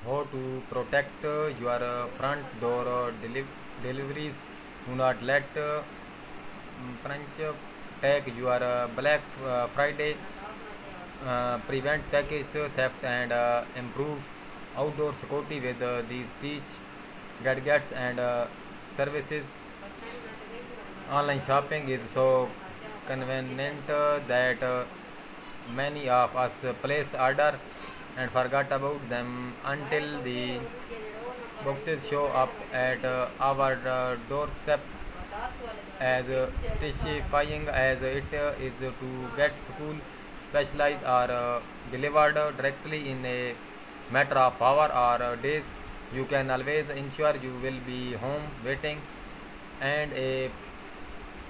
how to protect your front door deliveries. Do not let punch tag your Black Friday. Prevent package theft and improve outdoor security with these teach gadgets and services. Online shopping is so convenient that many of us place order and forgot about them until the boxes show up at our doorstep. As specifying as it is to get school specialized or delivered directly in a matter of hour or days, you can always ensure you will be home waiting, and a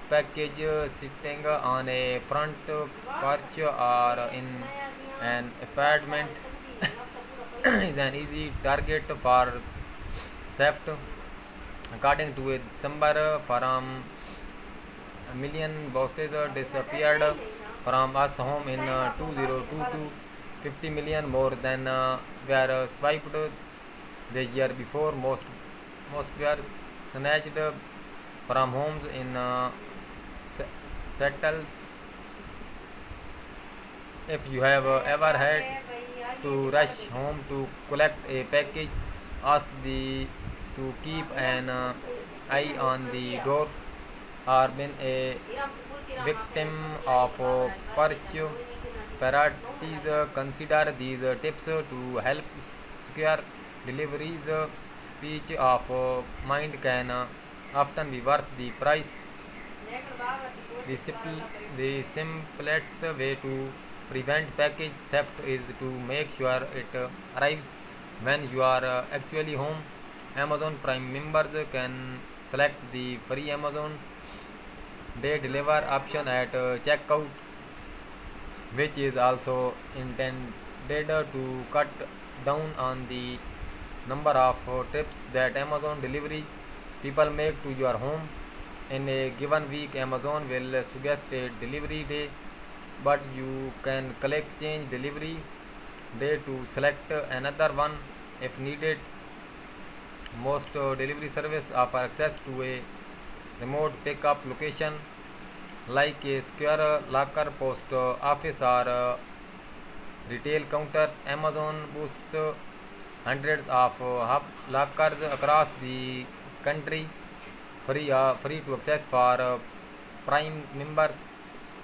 package sitting on a front porch or in an apartment is an easy target for theft. According to a December from a million boxes disappeared from us home in 2022. 50 million more than were swiped the year before. Most were snatched from homes in settles. If you have ever had to rush home to collect a package, ask the to keep an eye on the door, or been a victim of purchase parties. Consider these tips to help secure deliveries. Peace of mind can often be worth the price. The simplest way to prevent package theft is to make sure it arrives when you are actually home. Amazon Prime members can select the free Amazon Day Deliver option at checkout, which is also intended to cut down on the number of trips that Amazon delivery people make to your home. In a given week, Amazon will suggest a delivery day, but you can click change delivery day to select another one if needed. Most delivery service offer access to a remote pickup location like a secure locker, post office, or retail counter. Amazon boasts hundreds of hub lockers across the country, free to access for Prime members.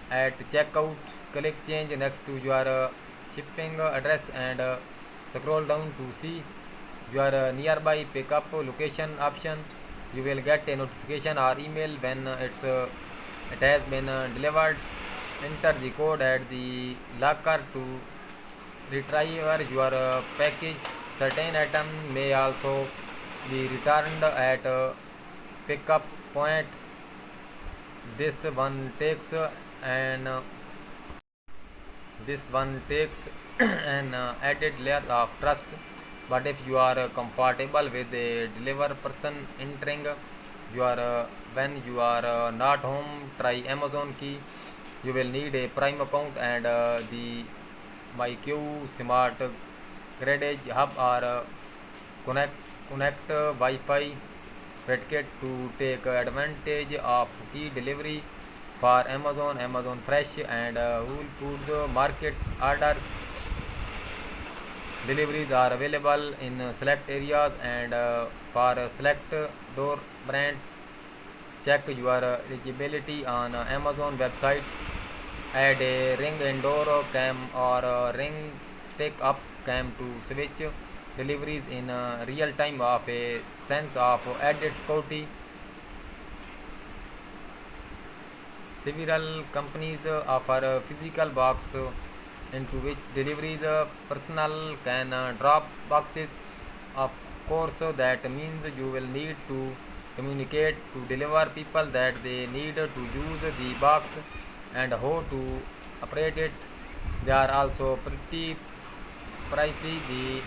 At checkout, click change next to your shipping address and scroll down to see your nearby pickup location option. You will get a notification or email when it has been delivered. Enter the code at the locker to retrieve your package. Certain items may also be returned at pickup point. This one takes an this one takes an added layer of trust. But if you are comfortable with a deliver person entering your when you are not home, try Amazon Key. You will need a Prime account and the MyQ Smart Garage Hub or connect Wi-Fi Fedkit to take advantage of key delivery for Amazon Fresh, and Whole Foods Market orders. Deliveries are available in select areas and for select door brands. Check your eligibility on Amazon website. Add a ring indoor cam or a ring stick up cam to switch deliveries in real time of a sense of added security. Several companies offer a physical box into which deliveries personnel can drop boxes. Of course, that means you will need to communicate to deliver people that they need to use the box and how to operate it. They are also pretty pricey. The